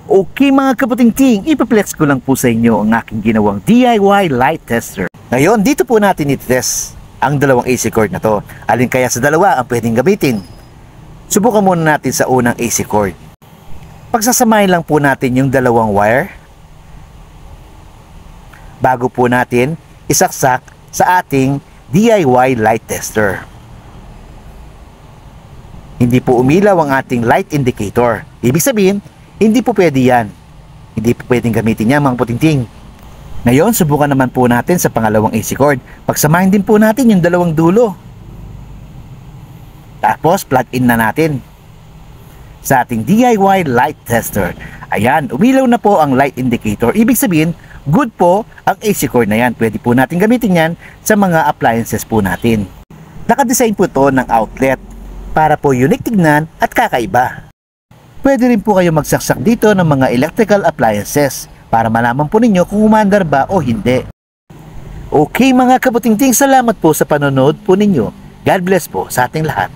Okay mga kaputing-ting, ipaplex ko lang po sa inyo ang aking ginawang DIY light tester. Ngayon, dito po natin itest ang dalawang AC cord na to. Alin kaya sa dalawa ang pwedeng gamitin? Subukan muna natin sa unang AC cord. Pagsasamahin lang po natin yung dalawang wire bago po natin isaksak sa ating DIY light tester. Hindi po umilaw ang ating light indicator. Ibig sabihin, hindi po pwede yan. Hindi po pwedeng gamitin yan mga puting-ting. Ngayon, subukan naman po natin sa pangalawang AC cord. Pagsamahin din po natin yung dalawang dulo. Tapos, plug in na natin sa ating DIY light tester. Ayan, umilaw na po ang light indicator. Ibig sabihin, good po ang AC cord na yan. Pwede po natin gamitin yan sa mga appliances po natin. Nakadesign po to ng outlet para po unique tignan at kakaiba. Pwede rin po kayo magsaksak dito ng mga electrical appliances para malaman po ninyo kung umandar ba o hindi. Okay mga kaputing-ting, salamat po sa panonood po ninyo. God bless po sa ating lahat.